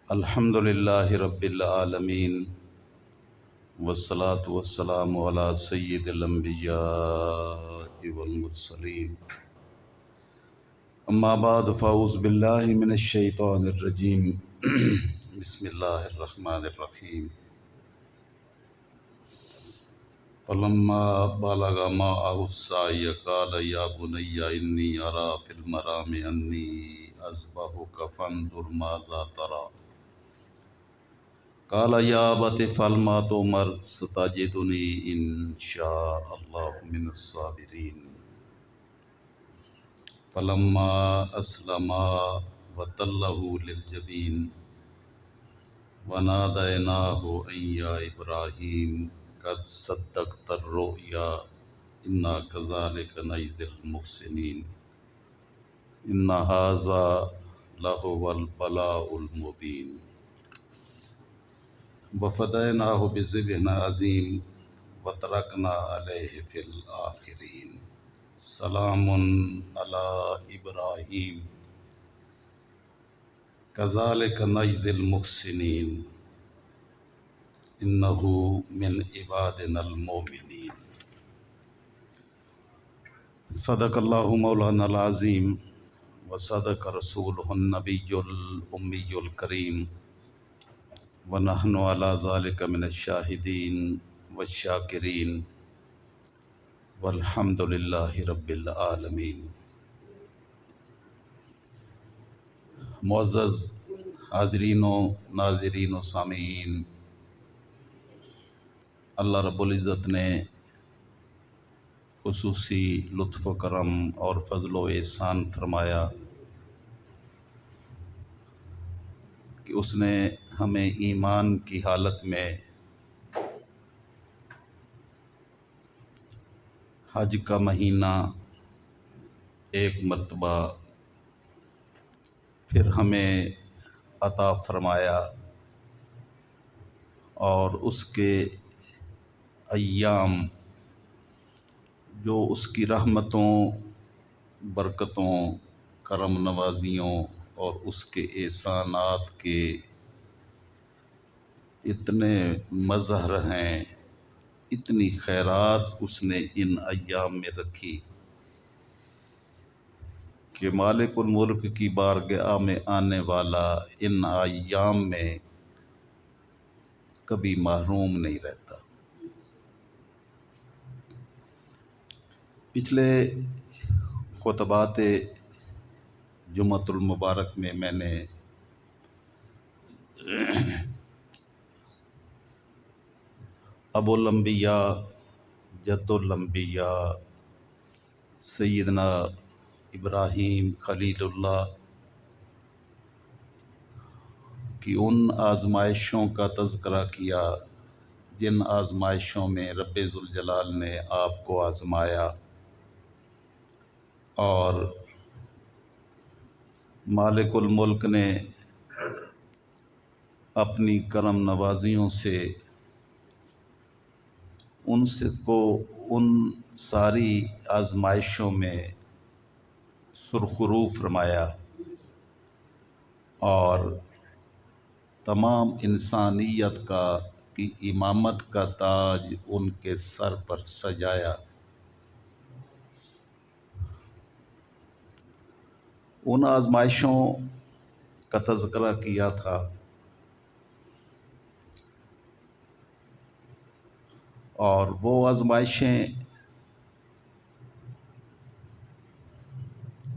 الحمد للہ رب العالمین والصلاة والسلام علی سید الانبیاء والمرسلین اما بعد فاعوذ باللہ من الشیطان الرجیم بسم اللہ الرحمن الرحیم فلما بلغ معه السعی قال یا بنی انی اری فی المنام انی اذبحک فانظر ماذا تری قال یا ابت افعل ما تؤمر ستجدنی ان شاء اللہ من الصابرین فلما اسلما وتلہ للجبین ونادیناہ ان یا ابراہیم قد صدقت الرؤیا انا کذلک نجزی المحسنین ان ھذا لہو البلاء المبین وفدیناہ بذبح عظیم وترکنا علیہ فی الآخرین سلام علی ابراہیم کذالک نجزی المحسنین انہ من عبادنا المؤمنین صدق اللہ مولانا العظیم وصدق رسولہ النبی الامی الکریم ونحن علی ذلک من الشاہدین والشاکرین والحمد للہ رب العالمین۔ معزز حاضرین و ناظرین و سامعین، اللہ رب العزت نے خصوصی لطف و کرم اور فضل و احسان فرمایا کہ اس نے ہمیں ایمان کی حالت میں حج کا مہینہ ایک مرتبہ پھر ہمیں عطا فرمایا اور اس کے ایام جو اس کی رحمتوں، برکتوں، کرم نوازیوں اور اس کے احسانات کے اتنے مظہر ہیں، اتنی خیرات اس نے ان ایام میں رکھی کہ مالک الملک کی بارگاہ میں آنے والا ان ایام میں کبھی محروم نہیں رہتا۔ پچھلے خطبات جمعۃ المبارک میں نے ابو الانبیاء جد الانبیاء سیدنا ابراہیم خلیل اللہ کی ان آزمائشوں کا تذکرہ کیا جن آزمائشوں میں رب ذوالجلال نے آپ کو آزمایا اور مالک الملک نے اپنی کرم نوازیوں سے ان ساری آزمائشوں میں سرخرو فرمایا اور تمام انسانیت کی امامت کا تاج ان کے سر پر سجایا۔ ان آزمائشوں کا تذکرہ کیا تھا اور وہ آزمائشیں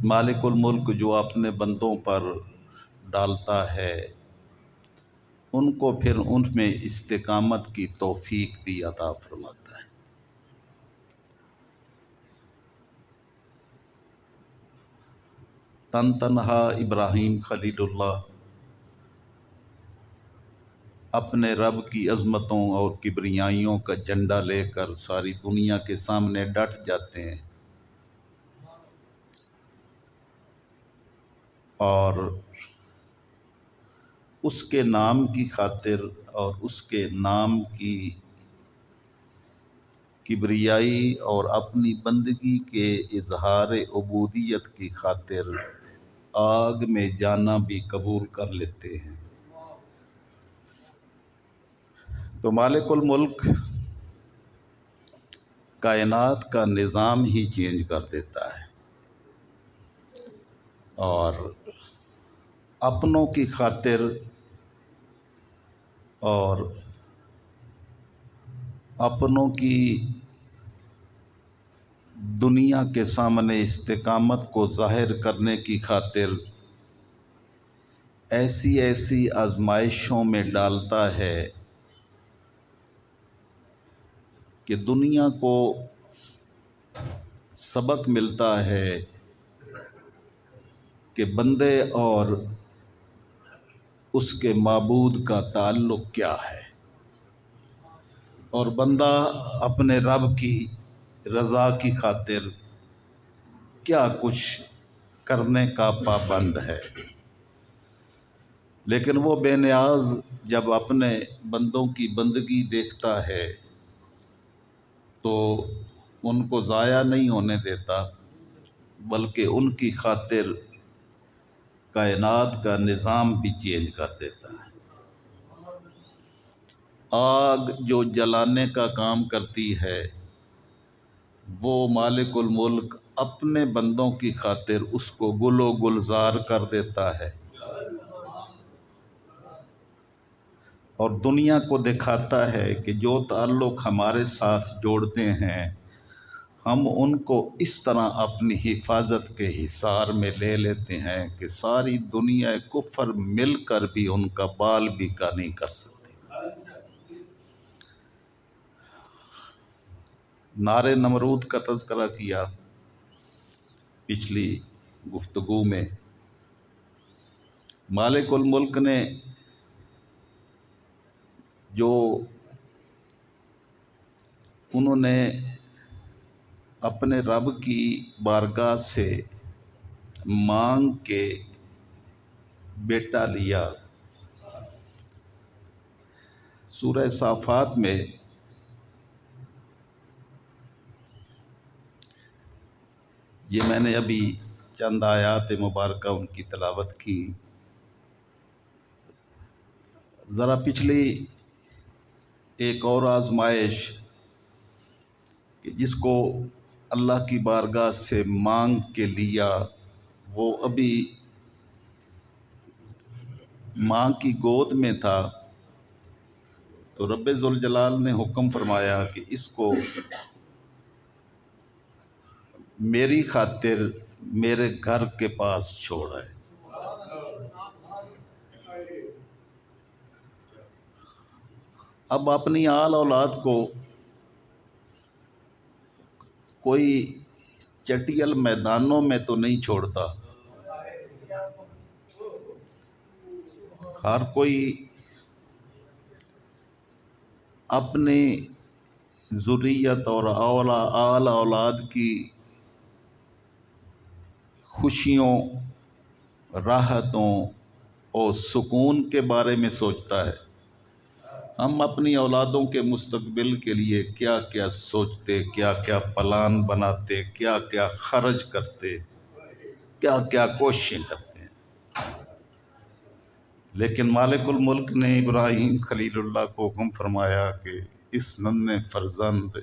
مالک الملک جو اپنے بندوں پر ڈالتا ہے ان کو پھر ان میں استقامت کی توفیق بھی عطا فرماتا ہے۔ تنہا ابراہیم خلیل اللہ اپنے رب کی عظمتوں اور کبریائیوں کا جھنڈا لے کر ساری دنیا کے سامنے ڈٹ جاتے ہیں اور اس کے نام کی خاطر اور اس کے نام کی کبریائی اور اپنی بندگی کے اظہار عبودیت کی خاطر آگ میں جانا بھی قبول کر لیتے ہیں۔ تو مالک الملک کائنات کا نظام ہی چینج کر دیتا ہے، اور اپنوں کی خاطر اور اپنوں کی دنیا کے سامنے استقامت کو ظاہر کرنے کی خاطر ایسی ایسی آزمائشوں میں ڈالتا ہے کہ دنیا کو سبق ملتا ہے کہ بندے اور اس کے معبود کا تعلق کیا ہے، اور بندہ اپنے رب کی رضا کی خاطر کیا کچھ کرنے کا پابند ہے۔ لیکن وہ بے نیاز جب اپنے بندوں کی بندگی دیکھتا ہے تو ان کو ضائع نہیں ہونے دیتا، بلکہ ان کی خاطر کائنات کا نظام بھی چینج کر دیتا ہے۔ آگ جو جلانے کا کام کرتی ہے، وہ مالک الملک اپنے بندوں کی خاطر اس کو گل و گلزار کر دیتا ہے، اور دنیا کو دکھاتا ہے کہ جو تعلق ہمارے ساتھ جوڑتے ہیں ہم ان کو اس طرح اپنی حفاظت کے حصار میں لے لیتے ہیں کہ ساری دنیا کفر مل کر بھی ان کا بال بیکا نہیں کر سکتی۔ نار نمرود کا تذکرہ کیا پچھلی گفتگو میں۔ مالک الملک نے جو انہوں نے اپنے رب کی بارگاہ سے مانگ کے بیٹا لیا، سورہ صافات میں یہ میں نے ابھی چند آیات مبارکہ ان کی تلاوت کی۔ ذرا پچھلی ایک اور آزمائش کہ جس کو اللہ کی بارگاہ سے مانگ کے لیا، وہ ابھی ماں کی گود میں تھا، تو رب ذوالجلال نے حکم فرمایا کہ اس کو میری خاطر میرے گھر کے پاس چھوڑا ہے۔ اب اپنی آل اولاد کو کوئی چٹیل میدانوں میں تو نہیں چھوڑتا، ہر کوئی اپنی ذریت اور آل اولاد کی خوشیوں، راحتوں اور سکون کے بارے میں سوچتا ہے۔ ہم اپنی اولادوں کے مستقبل کے لیے کیا کیا سوچتے، کیا کیا پلان بناتے، کیا کیا خرچ کرتے، کیا کیا کوششیں کرتے ہیں۔ لیکن مالک الملک نے ابراہیم خلیل اللہ کو حکم فرمایا کہ اس ننھے فرزند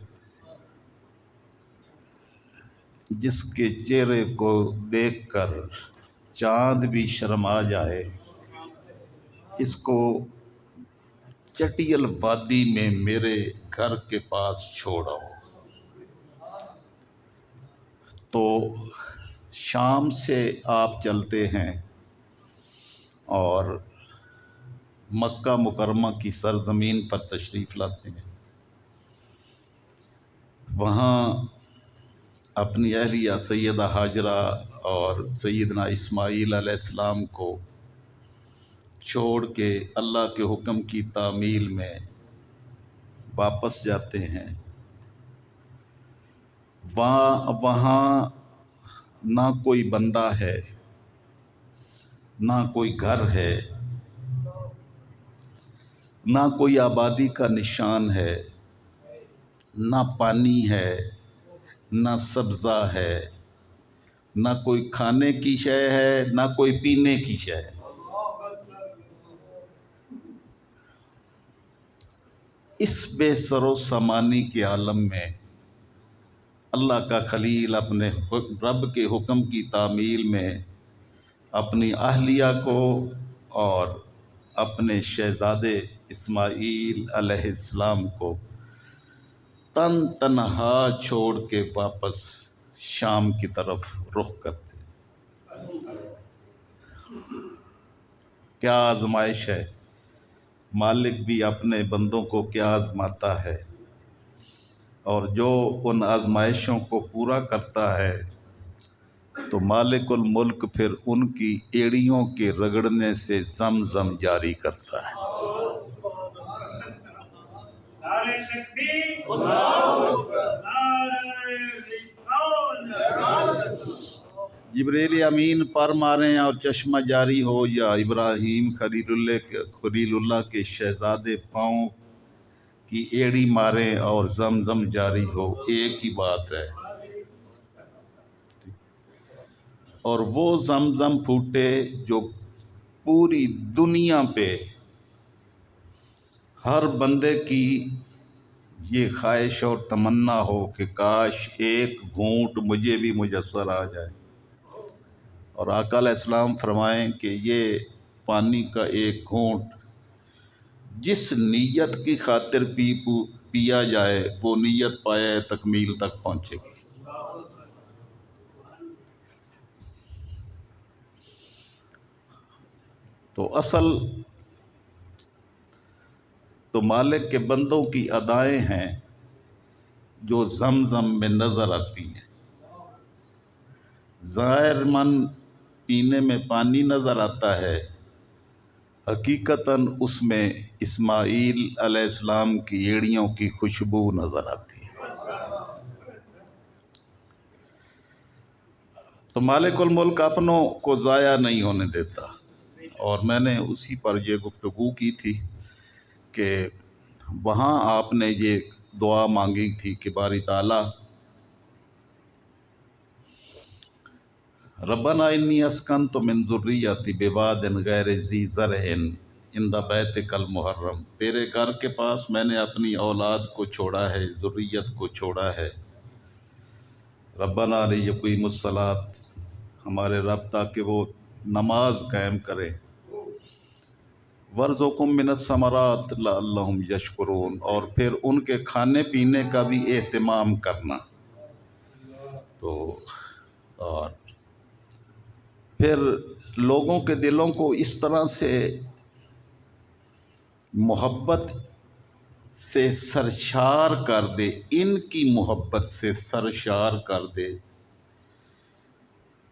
جس کے چہرے کو دیکھ کر چاند بھی شرما جائے، اس کو چٹیل وادی میں میرے گھر کے پاس چھوڑو۔ تو شام سے آپ چلتے ہیں اور مکہ مکرمہ کی سرزمین پر تشریف لاتے ہیں، وہاں اپنی اہلیہ سیدہ ہاجرہ اور سیدنا اسماعیل علیہ السلام کو چھوڑ کے اللہ کے حکم کی تعمیل میں واپس جاتے ہیں۔ وہاں نہ کوئی بندہ ہے، نہ کوئی گھر ہے، نہ کوئی آبادی کا نشان ہے، نہ پانی ہے، نہ سبزہ ہے، نہ کوئی کھانے کی شے ہے، نہ کوئی پینے کی شے ہے۔ اس بے سر و سامانی کے عالم میں اللہ کا خلیل اپنے رب کے حکم کی تعمیل میں اپنی اہلیہ کو اور اپنے شہزادے اسماعیل علیہ السلام کو تنہا چھوڑ کے واپس شام کی طرف رخ کرتے۔ کیا آزمائش ہے! مالک بھی اپنے بندوں کو کیا آزماتا ہے، اور جو ان آزمائشوں کو پورا کرتا ہے تو مالک الملک پھر ان کی ایڑیوں کے رگڑنے سے زمزم جاری کرتا ہے۔ نعرہ تکبیر، اللہ اکبر، نعرہ رسالت۔ جبریل امین پر ماریں اور چشمہ جاری ہو، یا ابراہیم خلیل اللہ کے شہزادے پاؤں کی ایڑی ماریں اور زمزم جاری ہو، ایک ہی بات ہے۔ اور وہ زمزم پھوٹے جو پوری دنیا پہ ہر بندے کی یہ خواہش اور تمنا ہو کہ کاش ایک گھونٹ مجھے بھی میسر آ جائے، اور آقا علیہ السلام فرمائیں کہ یہ پانی کا ایک گھونٹ جس نیت کی خاطر پیا جائے وہ نیت پائے تکمیل تک پہنچے گی۔ تو اصل تو مالک کے بندوں کی ادائیں ہیں جو زمزم میں نظر آتی ہیں۔ ظاہر من پینے میں پانی نظر آتا ہے، حقیقتاً اس میں اسماعیل علیہ السلام کی ایڑیوں کی خوشبو نظر آتی ہے۔ تو مالک الملک اپنوں کو ضائع نہیں ہونے دیتا، اور میں نے اسی پر یہ گفتگو کی تھی کہ وہاں آپ نے یہ دعا مانگی تھی کہ باری تعالیٰ ربنا انی اسکنت من ذریتی بواد غیر ذی زرع عند بیتک المحرم، تیرے گھر کے پاس میں نے اپنی اولاد کو چھوڑا ہے، ذریت کو چھوڑا ہے۔ ربنا لیقیموا الصلاۃ، ہمارے رب تاکہ وہ نماز قائم کرے، وارزقہم من الثمرات لعلہم یشکرون، اور پھر ان کے کھانے پینے کا بھی اہتمام کرنا۔ تو اور پھر لوگوں کے دلوں کو اس طرح سے محبت سے سرشار کر دے، ان کی محبت سے سرشار کر دے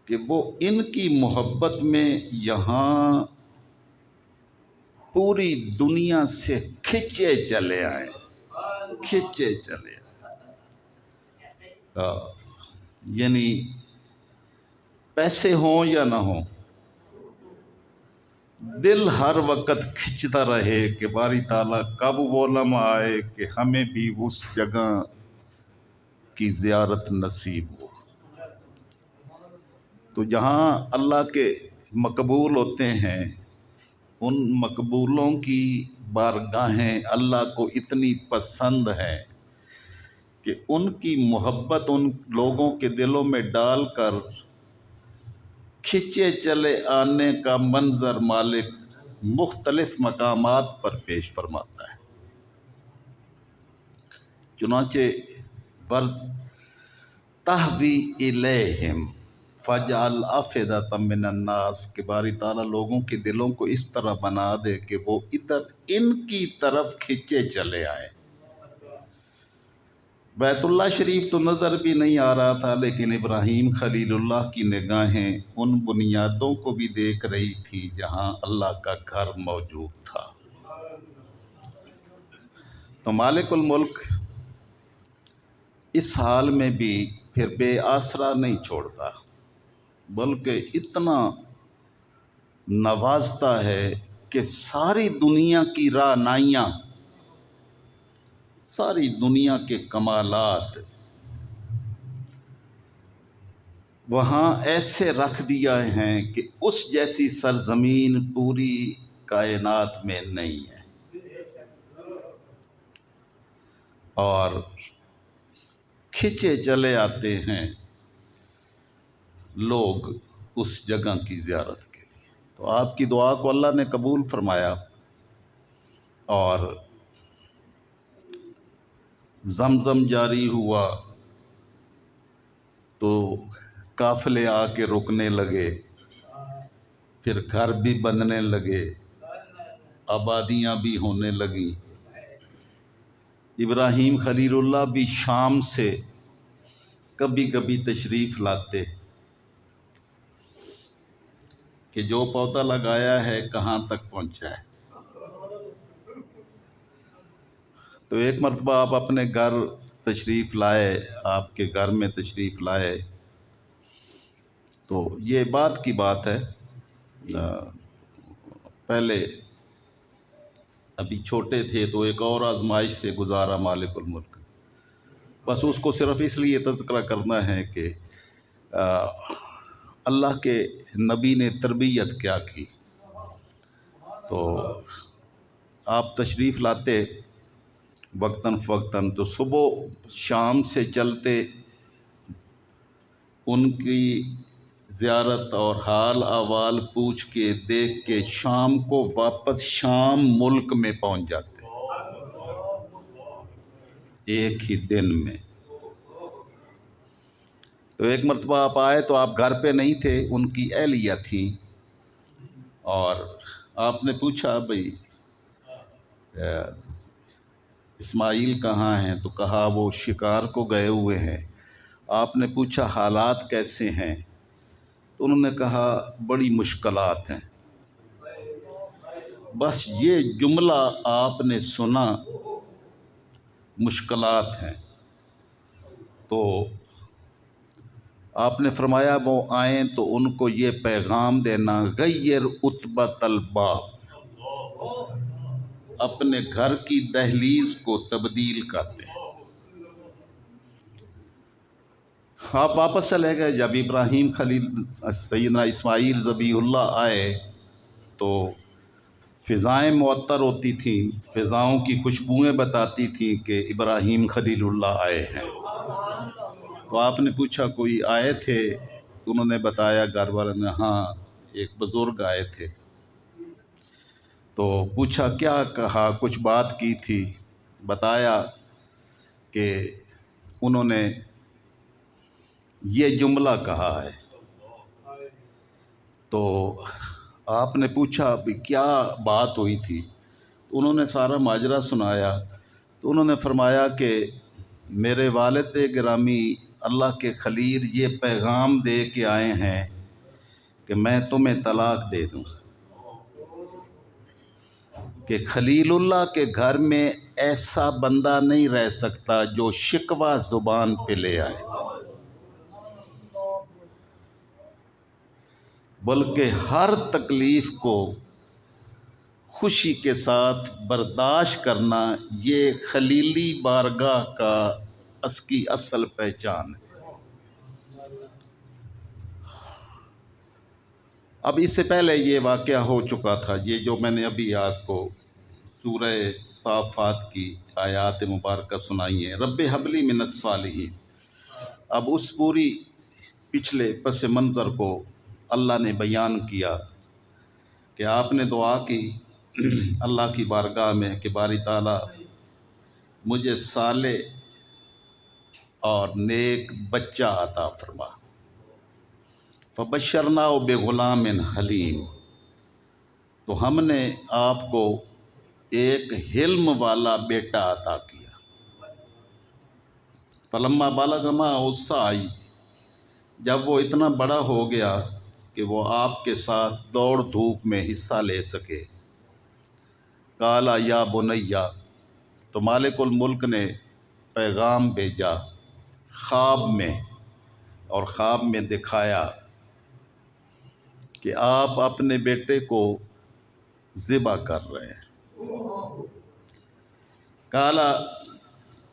کہ وہ ان کی محبت میں یہاں پوری دنیا سے کھچے چلے آئیں، کھچے چلے آئیں۔ یعنی پیسے ہوں یا نہ ہوں، دل ہر وقت کھنچتا رہے کہ باری تعالیٰ کب وہ لمحہ آئے کہ ہمیں بھی اس جگہ کی زیارت نصیب ہو۔ تو جہاں اللہ کے مقبول ہوتے ہیں، ان مقبولوں کی بارگاہیں اللہ کو اتنی پسند ہیں کہ ان کی محبت ان لوگوں کے دلوں میں ڈال کر کھچے چلے آنے کا منظر مالک مختلف مقامات پر پیش فرماتا ہے۔ چنانچہ تہوی الیہم فجعل افئدۃ من الناس، کہ باری تعالیٰ لوگوں کے دلوں کو اس طرح بنا دے کہ وہ ادھر ان کی طرف کھچے چلے آئیں۔ بیت اللہ شریف تو نظر بھی نہیں آ رہا تھا، لیکن ابراہیم خلیل اللہ کی نگاہیں ان بنیادوں کو بھی دیکھ رہی تھی جہاں اللہ کا گھر موجود تھا۔ تو مالک الملک اس حال میں بھی پھر بے آسرا نہیں چھوڑتا، بلکہ اتنا نوازتا ہے کہ ساری دنیا کی رعنائیاں، ساری دنیا کے کمالات وہاں ایسے رکھ دیا ہیں کہ اس جیسی سرزمین پوری کائنات میں نہیں ہے۔ اور کھنچے چلے آتے ہیں لوگ اس جگہ کی زیارت کے لیے۔ تو آپ کی دعا کو اللہ نے قبول فرمایا اور زمزم جاری ہوا تو قافلے آ کے رکنے لگے، پھر گھر بھی بننے لگے، آبادیاں بھی ہونے لگیں۔ ابراہیم خلیل اللہ بھی شام سے کبھی کبھی تشریف لاتے کہ جو پودا لگایا ہے کہاں تک پہنچا ہے۔ تو ایک مرتبہ آپ اپنے گھر تشریف لائے، آپ کے گھر میں تشریف لائے، تو یہ بات کی بات ہے، پہلے ابھی چھوٹے تھے تو ایک اور آزمائش سے گزارا مالک الملک۔ بس اس کو صرف اس لیے تذکرہ کرنا ہے کہ اللہ کے نبی نے تربیت کیا کی۔ تو آپ تشریف لاتے وقتاً فوقتاً، تو صبح شام سے چلتے، ان کی زیارت اور حال احوال پوچھ کے دیکھ کے شام کو واپس شام ملک میں پہنچ جاتے ایک ہی دن میں۔ تو ایک مرتبہ آپ آئے تو آپ گھر پہ نہیں تھے، ان کی اہلیہ تھیں، اور آپ نے پوچھا بھئی اسماعیل کہاں ہیں؟ تو کہا وہ شکار کو گئے ہوئے ہیں۔ آپ نے پوچھا حالات کیسے ہیں؟ تو انہوں نے کہا بڑی مشکلات ہیں۔ بس یہ جملہ آپ نے سنا، مشکلات ہیں، تو آپ نے فرمایا وہ آئیں تو ان کو یہ پیغام دینا، غیر عتبۃ الباب، اپنے گھر کی دہلیز کو تبدیل کرتے ہیں۔ آپ واپس چلے گئے۔ جب ابراہیم خلیل سیدنا اسماعیل ذبیح اللہ آئے تو فضائیں معطر ہوتی تھیں، فضاؤں کی خوشبوئیں بتاتی تھیں کہ ابراہیم خلیل اللہ آئے ہیں۔ تو آپ نے پوچھا کوئی آئے تھے؟ تو انہوں نے بتایا، گھر والوں نے، ہاں ایک بزرگ آئے تھے۔ تو پوچھا کیا کہا؟ کچھ بات کی تھی، بتایا کہ انہوں نے یہ جملہ کہا ہے۔ تو آپ نے پوچھا بھی کیا بات ہوئی تھی؟ انہوں نے سارا ماجرا سنایا۔ تو انہوں نے فرمایا کہ میرے والد گرامی اللہ کے خلیل یہ پیغام دے کے آئے ہیں کہ میں تمہیں طلاق دے دوں، کہ خلیل اللہ کے گھر میں ایسا بندہ نہیں رہ سکتا جو شکوہ زبان پہ لے آئے، بلکہ ہر تکلیف کو خوشی کے ساتھ برداشت کرنا یہ خلیلی بارگاہ کا اس کی اصل پہچان ہے۔ اب اس سے پہلے یہ واقعہ ہو چکا تھا، یہ جو میں نے ابھی آپ کو سورہ صافات کی آیات مبارکہ سنائی ہیں، رب ہب لی من الصالحین۔ اب اس پوری پچھلے پس منظر کو اللہ نے بیان کیا کہ آپ نے دعا کی اللہ کی بارگاہ میں کہ باری تعالیٰ مجھے صالح اور نیک بچہ عطا فرما، فبشرناہ بغلام حلیم، تو ہم نے آپ کو ایک حلم والا بیٹا عطا کیا۔ فلما بالغ معہ السعی، جب وہ اتنا بڑا ہو گیا کہ وہ آپ کے ساتھ دوڑ دھوپ میں حصہ لے سکے، قالا یا بنیا، تو مالک الملک نے پیغام بھیجا خواب میں، اور خواب میں دکھایا کہ آپ اپنے بیٹے کو ذبح کر رہے ہیں۔ قالا،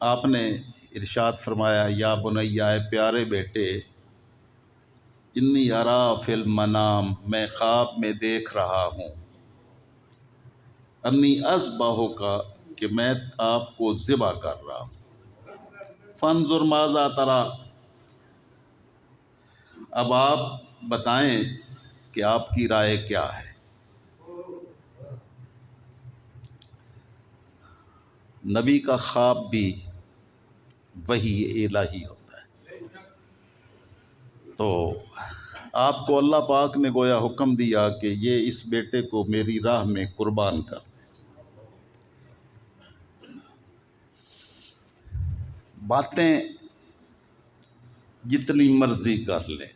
آپ نے ارشاد فرمایا، یا بنیا، اے پیارے بیٹے، انی ارا فی المنام، میں خواب میں دیکھ رہا ہوں، انی اذبحک، کہ میں آپ کو ذبح کر رہا ہوں۔ فانظر ماذا ترى، اب آپ بتائیں کہ آپ کی رائے کیا ہے۔ نبی کا خواب بھی وحی الہی ہوتا ہے، تو آپ کو اللہ پاک نے گویا حکم دیا کہ یہ اس بیٹے کو میری راہ میں قربان کر دیں۔ باتیں جتنی مرضی کر لیں،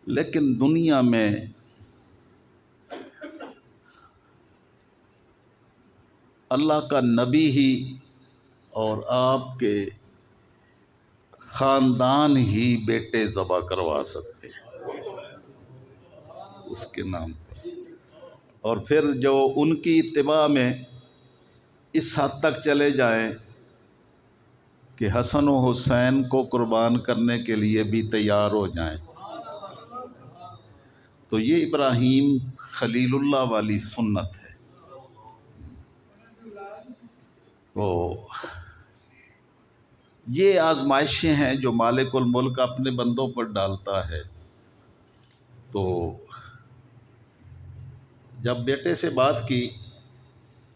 لیکن دنیا میں اللہ کا نبی ہی اور آپ کے خاندان ہی بیٹے ذبح کروا سکتے ہیں اس کے نام پر، اور پھر جو ان کی اتباع میں اس حد تک چلے جائیں کہ حسن و حسین کو قربان کرنے کے لیے بھی تیار ہو جائیں، تو یہ ابراہیم خلیل اللہ والی سنت ہے۔ تو یہ آزمائشیں ہیں جو مالک الملک اپنے بندوں پر ڈالتا ہے۔ تو جب بیٹے سے بات کی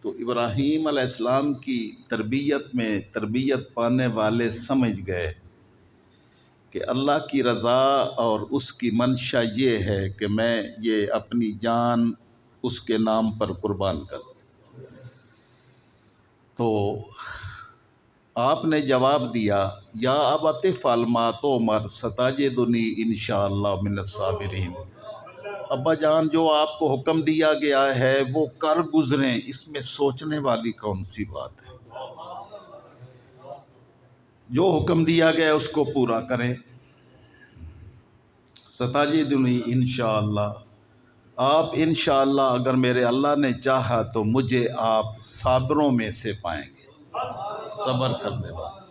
تو ابراہیم علیہ السلام کی تربیت میں تربیت پانے والے سمجھ گئے کہ اللہ کی رضا اور اس کی منشا یہ ہے کہ میں یہ اپنی جان اس کے نام پر قربان کر دوں۔ تو آپ نے جواب دیا، یا ابت افعل ما تؤمر ستجدنی انشاءاللہ من الصابرین، ابا جان جو آپ کو حکم دیا گیا ہے وہ کر گزریں، اس میں سوچنے والی کون سی بات ہے؟ جو حکم دیا گیا اس کو پورا کریں۔ ستجدنی انشاءاللہ، آپ انشاءاللہ اگر میرے اللہ نے چاہا تو مجھے آپ صابروں میں سے پائیں گے، صبر کرنے والے،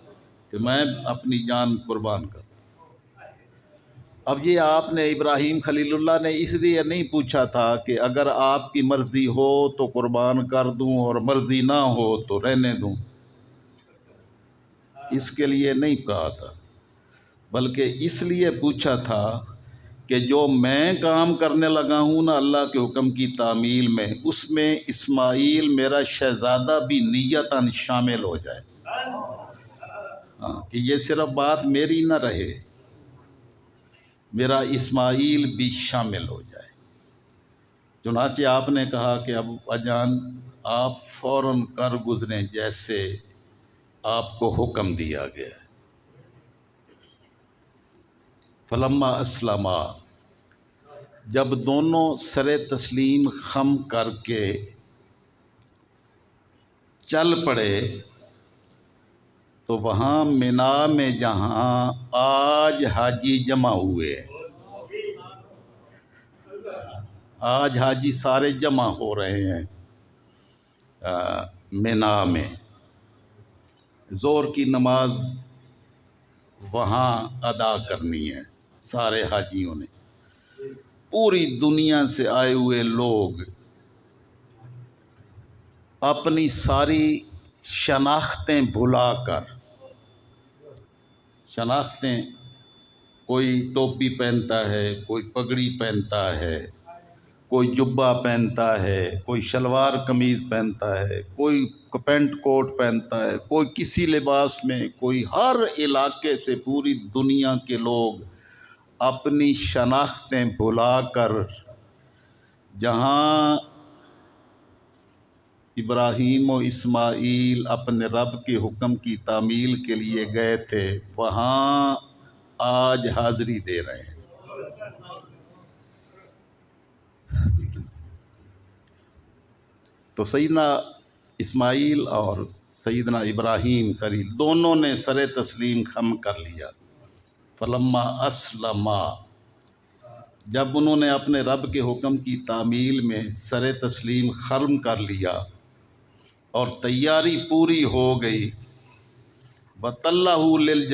کہ میں اپنی جان قربان کروں۔ اب یہ آپ نے ابراہیم خلیل اللہ نے اس لیے نہیں پوچھا تھا کہ اگر آپ کی مرضی ہو تو قربان کر دوں اور مرضی نہ ہو تو رہنے دوں، اس کے لیے نہیں کہا تھا، بلکہ اس لیے پوچھا تھا کہ جو میں کام کرنے لگا ہوں نا اللہ کے حکم کی تعمیل میں، اس میں اسماعیل میرا شہزادہ بھی نیتاً شامل ہو جائے، کہ یہ صرف بات میری نہ رہے، میرا اسماعیل بھی شامل ہو جائے۔ چنانچہ آپ نے کہا کہ اب اجان آپ فوراً کر گزریں جیسے آپ کو حکم دیا گیا ہے۔ فلما اسلما، جب دونوں سر تسلیم خم کر کے چل پڑے تو وہاں مینا میں جہاں آج حاجی جمع ہوئے ہیں، آج حاجی سارے جمع ہو رہے ہیں مینا میں، ظہر کی نماز وہاں ادا کرنی ہے سارے حاجیوں نے، پوری دنیا سے آئے ہوئے لوگ اپنی ساری شناختیں بھلا کر، شناختیں، کوئی ٹوپی پہنتا ہے، کوئی پگڑی پہنتا ہے، کوئی جبہ پہنتا ہے، کوئی شلوار قمیض پہنتا ہے، کوئی پینٹ کوٹ پہنتا ہے، کوئی کسی لباس میں، کوئی ہر علاقے سے پوری دنیا کے لوگ اپنی شناختیں بھلا کر جہاں ابراہیم و اسماعیل اپنے رب کے حکم کی تعمیل کے لیے گئے تھے وہاں آج حاضری دے رہے ہیں۔ تو سیدنا اسماعیل اور سیدنا ابراہیم خلیل دونوں نے سر تسلیم خم کر لیا۔ فلما اسلما، جب انہوں نے اپنے رب کے حکم کی تعمیل میں سر تسلیم خم کر لیا اور تیاری پوری ہو گئی، وَتَلَّهُ لِلْجَبِينِ،